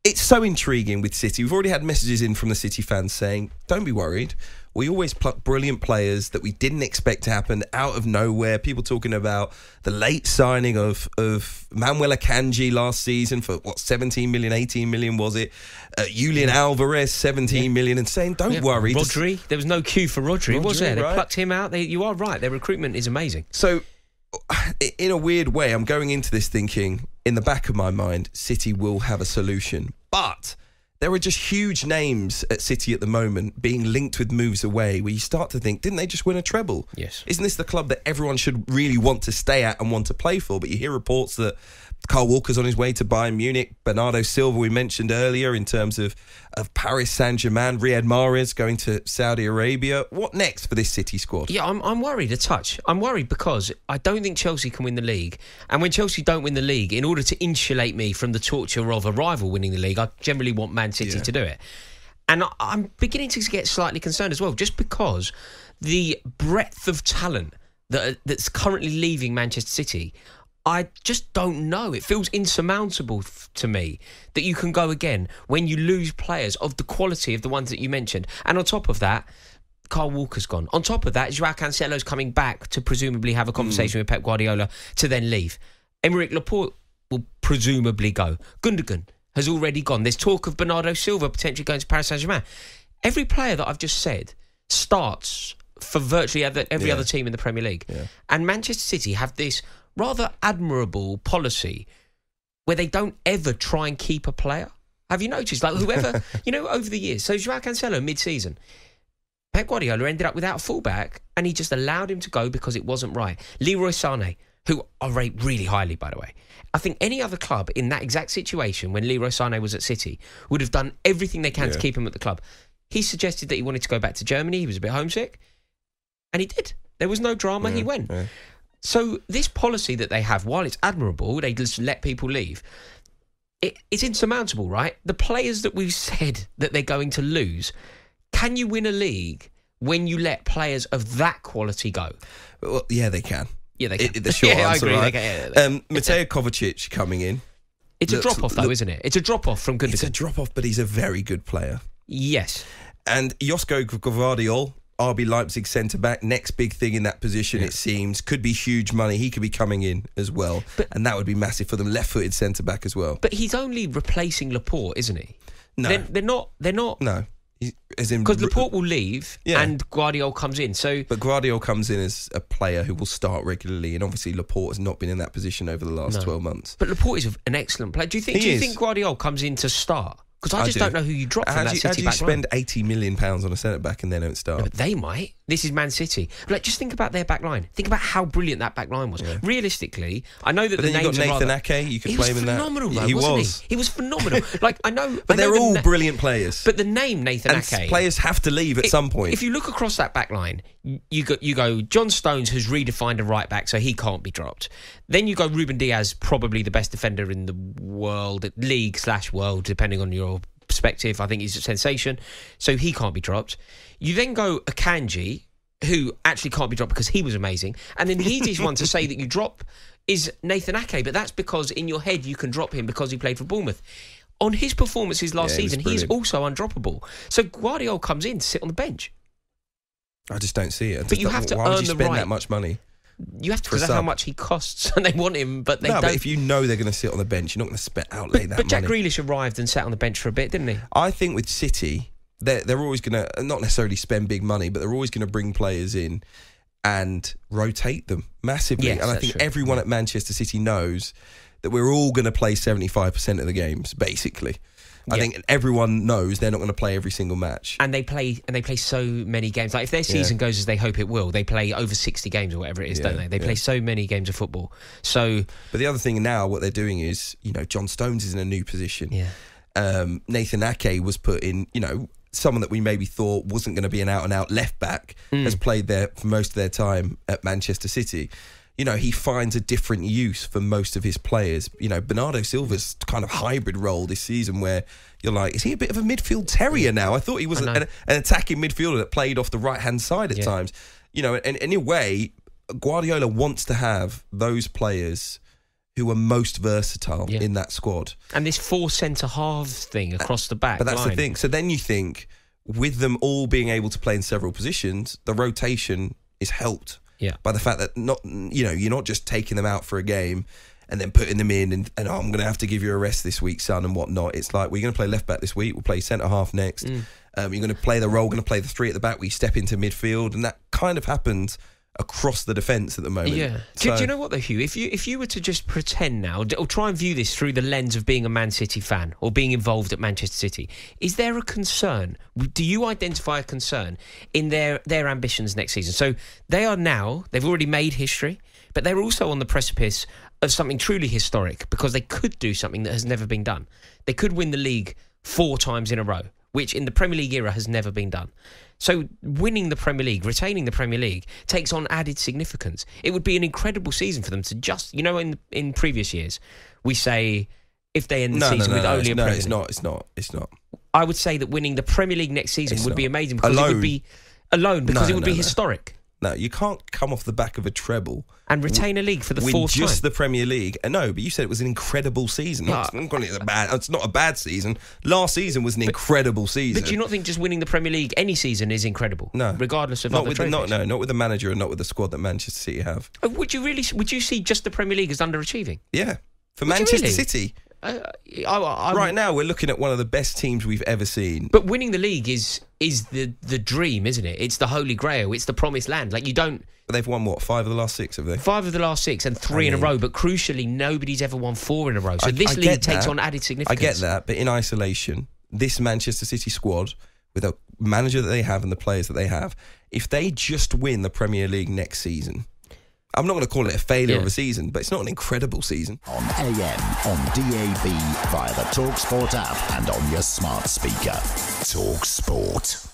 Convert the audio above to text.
It's so intriguing with City. We've already had messages in from the City fans saying, don't be worried. We always pluck brilliant players that we didn't expect to happen out of nowhere. People talking about the late signing of Manuel Akanji last season for, 17 million, 18 million was it? Julian Alvarez, 17 million, and saying, don't worry. Rodri, there was no queue for Rodri, was there? They plucked him out. You are right. Their recruitment is amazing. So, in a weird way, I'm going into this thinking, in the back of my mind, City will have a solution. But there are just huge names at City at the moment being linked with moves away where you start to think, didn't they just win a treble? Yes. Isn't this the club that everyone should really want to stay at and want to play for? But you hear reports that Kyle Walker's on his way to Bayern Munich. Bernardo Silva, we mentioned earlier, in terms of Paris Saint-Germain. Riyad Mahrez going to Saudi Arabia. What next for this City squad? Yeah, I'm worried a touch. I'm worried because I don't think Chelsea can win the league. And when Chelsea don't win the league, in order to insulate me from the torture of a rival winning the league, I generally want Man City to do it. And I'm beginning to get slightly concerned as well, just because the breadth of talent that's currently leaving Manchester City, I just don't know. It feels insurmountable to me that you can go again when you lose players of the quality of the ones that you mentioned. And on top of that, Kyle Walker's gone. On top of that, João Cancelo's coming back to presumably have a conversation with Pep Guardiola to then leave. Aymeric Laporte will presumably go. Gundogan has already gone. There's talk of Bernardo Silva potentially going to Paris Saint-Germain. Every player that I've just said starts for virtually every other team in the Premier League. Yeah. And Manchester City have this rather admirable policy where they don't ever try and keep a player. Have you noticed? Like whoever, over the years. So João Cancelo mid-season, Pep Guardiola ended up without a fullback and he just allowed him to go because it wasn't right. Leroy Sané, who I rate really highly, by the way. I think any other club in that exact situation when Leroy Sané was at City would have done everything they can to keep him at the club. He suggested that he wanted to go back to Germany. He was a bit homesick. And he did. There was no drama. He went. Yeah. So this policy that they have, while it's admirable, they just let people leave, it's insurmountable, right? The players that we've said that they're going to lose, can you win a league when you let players of that quality go? Well, yeah, they can. Yeah, they can. The short answer, I agree, right? They can. Mateo Kovacic coming in. It's a drop-off, though, isn't it? It's a drop-off from Gundogan. It's a drop-off, but he's a very good player. Yes. And Josko GVARDIOL, RB Leipzig centre-back, next big thing in that position, it seems. Could be huge money. He could be coming in as well. And that would be massive for them. Left-footed centre-back as well. But he's only replacing Laporte, isn't he? No. They're not. No. Because Laporte will leave and Guardiola comes in. But Guardiola comes in as a player who will start regularly, and obviously Laporte has not been in that position over the last 12 months. But Laporte is an excellent player. Do you think Guardiola comes in to start? Because I just don't know who you drop from that City back line. How do you spend £80 million on a centre-back and they don't start? No, but they might. This is Man City. But just think about their back line. Think about how brilliant that back line was. Yeah. Realistically, I know that but the names you've got Nathan Ake, you could play him in that. He was phenomenal, He was phenomenal. I know. But they're all brilliant players. But the name Nathan Ake, players have to leave at some point. If you look across that back line, you go John Stones has redefined a right back, so he can't be dropped. Then you go Ruben Diaz, probably the best defender in the world, league/world, depending on your perspective. I think he's a sensation, so he can't be dropped. You then go Akanji, who actually can't be dropped because he was amazing, and then the easiest one to say that you drop is Nathan Ake, but that's because in your head you can drop him because he played for Bournemouth. On his performances last season, he's also undroppable. So Guardiola comes in to sit on the bench. I just don't see it. But you have to why earn would you the spend right. that much money? You have to, because that's how much he costs, and they want him, but they don't. But if you know they're going to sit on the bench, you're not going to outlay that money. But Jack Grealish arrived and sat on the bench for a bit, didn't he? I think with City, they're always going to, not necessarily spend big money, but they're always going to bring players in and rotate them massively. Yes, and I think everyone at Manchester City knows that we're all going to play 75% of the games, basically. I think everyone knows they're not going to play every single match. And they play so many games. Like if their season goes as they hope it will, they play over 60 games or whatever it is, don't they? They play so many games of football. But the other thing now, what they're doing is, John Stones is in a new position. Yeah. Nathan Ake was put in, someone that we maybe thought wasn't going to be an out-and-out left-back, has played there for most of their time at Manchester City. He finds a different use for most of his players. Bernardo Silva's kind of hybrid role this season where you're like, is he a bit of a midfield terrier now? I thought he was an attacking midfielder that played off the right-hand side at times. And in a way, Guardiola wants to have those players who are most versatile in that squad. And this 4 centre-halves thing across the back But that's line. the thing. So then you think, with them all being able to play in several positions, the rotation is helped by the fact that you're not just taking them out for a game and then putting them in and I'm going to have to give you a rest this week, son, and whatnot. It's like, we're going to play left back this week, we'll play centre-half next. You're going to play the role, going to play the 3 at the back, we step into midfield, and that kind of happens across the defence at the moment. Yeah. Do you know what though, Hugh? If you were to just pretend now, or try and view this through the lens of being a Man City fan or being involved at Manchester City, is there a concern? Do you identify a concern in their ambitions next season? So they've already made history, but they're also on the precipice of something truly historic, because they could do something that has never been done. They could win the league 4 times in a row, which in the Premier League era has never been done. So winning the Premier League, retaining the Premier League, takes on added significance. It would be an incredible season for them to just, in previous years, we say if they end the season with only a Premier League. No, it's not. I would say that winning the Premier League next season would be amazing, because it would be alone, because it would be historic. No, you can't come off the back of a treble and retain a league for the 4th time. Just the Premier League. No, but you said it was an incredible season. It's not a bad season. Last season was an incredible season. But do you not think just winning the Premier League any season is incredible? No, regardless of not other with trophies. not with the manager and not with the squad that Manchester City have. Would you see just the Premier League as underachieving? Yeah, for Manchester really? City. Right now, we're looking at one of the best teams we've ever seen. But winning the league is the dream, isn't it? It's the holy grail. It's the promised land. Like, you don't. But they've won, what, 5 of the last 6, have they? 5 of the last 6 and 3 in a row. But crucially, nobody's ever won 4 in a row. So this league takes on added significance. I get that, but in isolation, this Manchester City squad, with a manager that they have and the players that they have, if they just win the Premier League next season, I'm not going to call it a failure of a season, but it's not an incredible season. On AM, on DAB, via the talkSPORT app and on your smart speaker. talkSPORT.